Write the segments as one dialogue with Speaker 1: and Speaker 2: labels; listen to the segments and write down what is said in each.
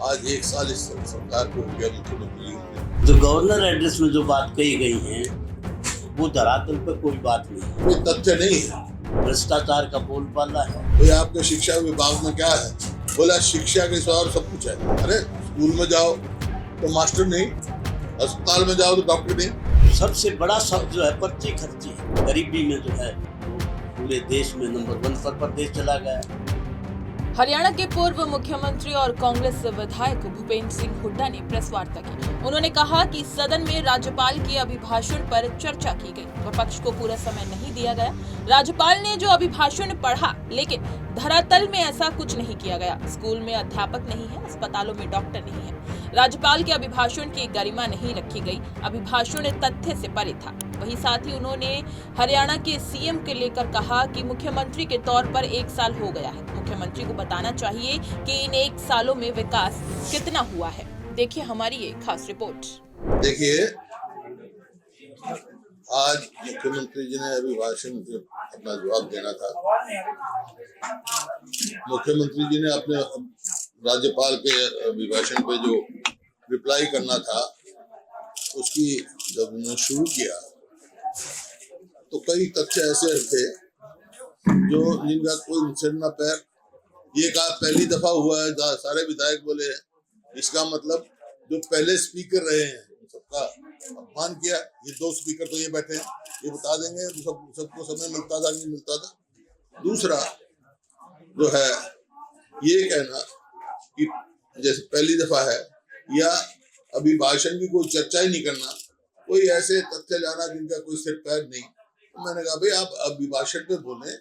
Speaker 1: आज एक साल इस सरकार को हो गया मुख्यमंत्री जी ने।
Speaker 2: जो गवर्नर एड्रेस में जो बात कही गई है वो धरातल पर कोई बात नहीं है,
Speaker 1: कोई तथ्य नहीं है।
Speaker 2: भ्रष्टाचार का बोलबाला है।
Speaker 1: कोई आपके शिक्षा विभाग में क्या है, बोला शिक्षा के सिवा और सब कुछ है। अरे स्कूल में जाओ तो मास्टर नहीं, अस्पताल में जाओ तो डॉक्टर नहीं।
Speaker 2: सबसे बड़ा शब्द जो है पर्ची खर्ची है। गरीबी में जो है वो पूरे देश में नंबर 1 पर प्रदेश चला गया।
Speaker 3: हरियाणा के पूर्व मुख्यमंत्री और कांग्रेस विधायक भूपेंद्र सिंह हुड्डा ने प्रेस वार्ता की। उन्होंने कहा कि सदन में राज्यपाल के अभिभाषण पर चर्चा की गई, विपक्ष को पूरा समय नहीं दिया गया। राज्यपाल ने जो अभिभाषण पढ़ा, लेकिन धरातल में ऐसा कुछ नहीं किया गया। स्कूल में अध्यापक नहीं है, अस्पतालों में डॉक्टर नहीं है। राज्यपाल के अभिभाषण की गरिमा नहीं रखी गई। अभिभाषण तथ्य से परे था। वहीं साथ ही उन्होंने हरियाणा के सीएम के लेकर कहा कि मुख्यमंत्री के तौर पर 1 साल हो गया है। मुख्यमंत्री को बताना चाहिए कि इन 1 सालों में विकास कितना हुआ है। देखिए हमारी ये खास रिपोर्ट।
Speaker 1: देखिए, आज मुख्यमंत्री जी ने अभिभाषण से अपना जवाब देना था। मुख्यमंत्री जी ने अपने राज्यपाल के अभिभाषण पे जो रिप्लाई करना था, उसकी जब उन्होंने शुरू किया तो कई तथ्य ऐसे थे जो जिनका कोई सिर न पैर। ये कहा पहली दफा हुआ है, सारे विधायक बोले हैं। इसका मतलब जो पहले स्पीकर रहे हैं सबका अपमान किया। ये 2 स्पीकर तो ये बैठे हैं, ये बता देंगे सबको समय मिलता था नहीं मिलता था। दूसरा जो है ये कहना कि जैसे पहली दफा है या अभिभाषण की कोई चर्चा ही नहीं करना, कोई ऐसे तथ्य लाना जिनका कोई सिर पैर नहीं। तो मैंने कहा भाई आप अभिभाषण पे बोले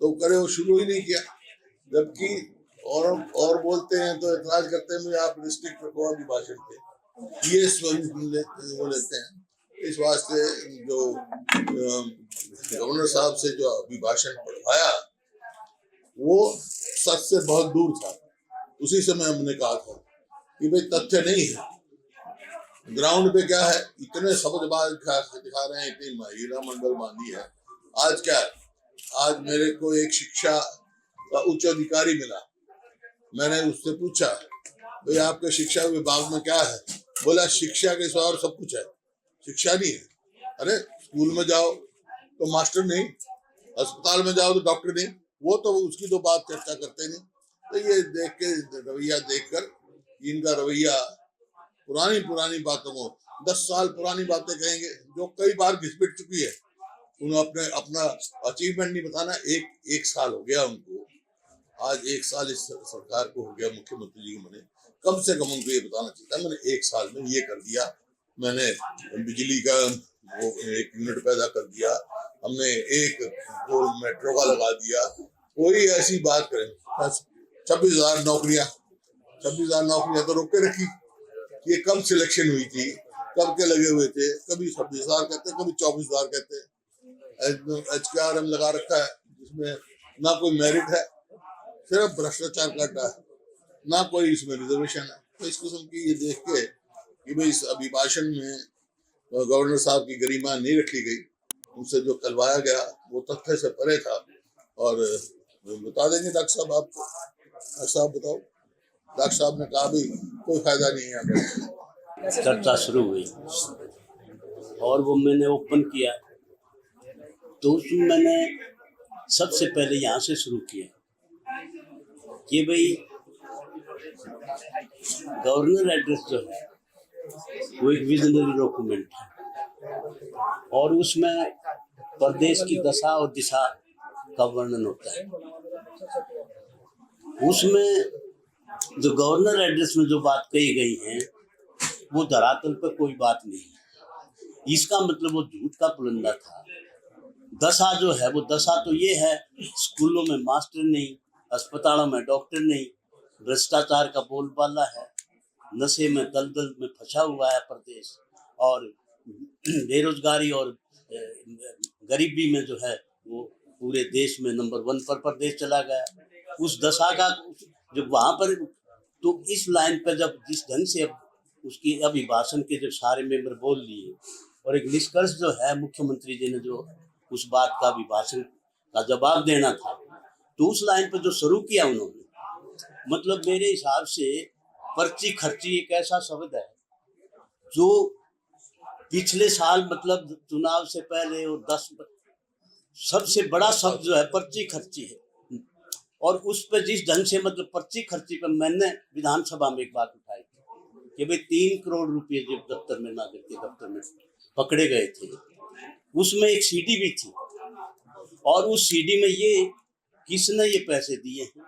Speaker 1: तो करे, वो शुरू ही नहीं किया। जबकि और बोलते हैं तो एतराज करते हैं आप रिस्ट्रिक्ट रखो अभिभाषण पे, ये वो लेते हैं। इस वास्ते जो गवर्नर साहब से जो अभिभाषण पढ़वाया वो सच से बहुत दूर था। उसी समय हमने कहा था कि भाई तथ्य नहीं है, ग्राउंड पे क्या है, इतने शब्दबाज दिखा रहे हैं, इतनी हीरा मंडल बांधी है। आज क्या है, आज मेरे को एक शिक्षा का उच्च अधिकारी मिला। मैंने उससे पूछा भाई आपके शिक्षा विभाग में क्या है, बोला शिक्षा के सिवा और सब कुछ है, शिक्षा नहीं है। अरे स्कूल में जाओ तो मास्टर नहीं, अस्पताल में जाओ तो डॉक्टर नहीं, वो तो उसकी तो बात चर्चा करते नहीं। तो ये देख के रवैया देखकर इनका रवैया पुरानी बातों को 10 साल पुरानी बातें कहेंगे जो कई बार घिसपिट चुकी है। उन्होंने अपना अचीवमेंट नहीं बताना। एक साल हो गया उनको। आज 1 साल इस सरकार को हो गया मुख्यमंत्री जी को। मैंने कम से कम उनको ये बताना चाहिए मैंने 1 साल में ये कर दिया। मैंने बिजली का वो 1 यूनिट पैदा कर दिया, हमने 1 पोल मेट्रो का लगा दिया। कोई ऐसी बात करें 26,000 नौकरियां तो रोक के रखी। ये कब सिलेक्शन हुई थी, कब के लगे हुए थे, कभी 26,000 कहते, कभी 24,000 कहते। HRM लगा रखा है जिसमें ना कोई मेरिट है, सिर्फ भ्रष्टाचार का अड्डा है, ना कोई इसमें रिजर्वेशन है। तो इस किस्म की ये देख के कि भाई इस अभिभाषण में गवर्नर साहब की गरिमा नहीं रखी गई, उनसे जो करवाया गया वो तथ्य से परे था। और बता देंगे डॉक्टर साहब आपको। डॉक्टर साहब बताओ। डॉक्टर साहब ने कहा भी कोई फायदा नहीं है यहाँ।
Speaker 2: चर्चा शुरू हुई और वो मैंने ओपन किया तो उसमें मैंने सबसे पहले यहाँ से शुरू किया कि भाई गवर्नर एड्रेस जो है वो एक विजनरी डॉक्यूमेंट है और उसमें प्रदेश की दशा और दिशा का वर्णन होता है। उसमें जो गवर्नर एड्रेस में जो बात कही गई है वो धरातल पर कोई बात नहीं है। इसका मतलब वो झूठ का पुलंदा था। दशा जो है वो दशा तो ये है, स्कूलों में मास्टर नहीं, अस्पतालों में डॉक्टर नहीं, भ्रष्टाचार का बोलबाला है, नशे में दलदल में फंसा हुआ है प्रदेश, और बेरोजगारी और गरीबी में जो है वो पूरे देश में नंबर 1 पर प्रदेश चला गया। उस दशा का जब वहाँ पर तो इस लाइन पर जब जिस ढंग से उसकी अभिभाषण के जब सारे मेंबर बोल लिए और एक निष्कर्ष जो है मुख्यमंत्री जी ने जो उस बात का अभिभाषण का जवाब देना था, तो उस लाइन पर जो शुरू किया उन्होंने, मतलब मेरे हिसाब से पर्ची खर्ची एक ऐसा शब्द है जो पिछले साल मतलब चुनाव से पहले और 10 सबसे बड़ा शब्द जो है पर्ची खर्ची है। और उस पर जिस ढंग से मतलब पर्ची खर्ची पर मैंने विधानसभा में एक बात उठाई थी कि भाई 3 करोड़ रुपए जो दफ्तर में नागरिक के दफ्तर में पकड़े गए थे, उसमें एक सीडी भी थी और उस सीडी में ये किसने ये पैसे दिए हैं,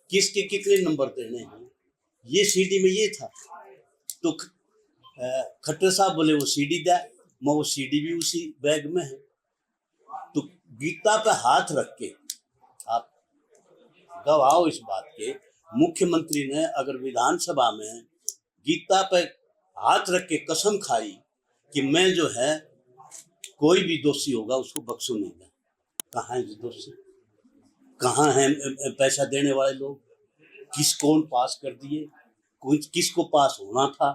Speaker 2: किसके कितने नंबर देने हैं, ये सीडी में ये था। तो खट्टर साहब बोले वो सीडी दे, मैं वो सीडी भी उसी बैग में है। तो गीता पे हाथ रख के आप गवाह इस बात के, मुख्यमंत्री ने अगर विधानसभा में गीता पे हाथ रख के कसम खाई कि मैं जो है कोई भी दोषी होगा उसको बख्शू नहीं मैं। कहाँ है दोषी, कहाँ हैं पैसा देने वाले लोग, कौन पास कर दिए, किसको पास होना था,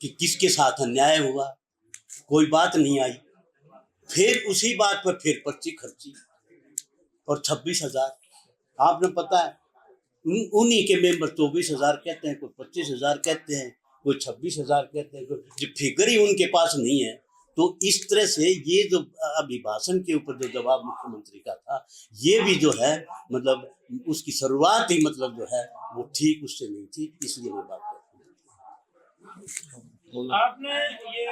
Speaker 2: कि किसके साथ अन्याय हुआ, कोई बात नहीं आई। फिर उसी बात पर फिर पर्ची खर्ची और 26,000। आपने पता है उन्हीं के मेंबर 24,000 कहते हैं, कोई 25,000 कहते हैं, कोई 26,000 कहते हैं, जो फिगर ही उनके पास नहीं है। तो इस तरह से ये जो अभिभाषण के ऊपर जो जवाब मुख्यमंत्री का था, ये भी जो है मतलब उसकी शुरुआत ही मतलब जो है वो ठीक उससे नहीं थी, इसलिए मैं बात करता हूँ।
Speaker 4: आपने ये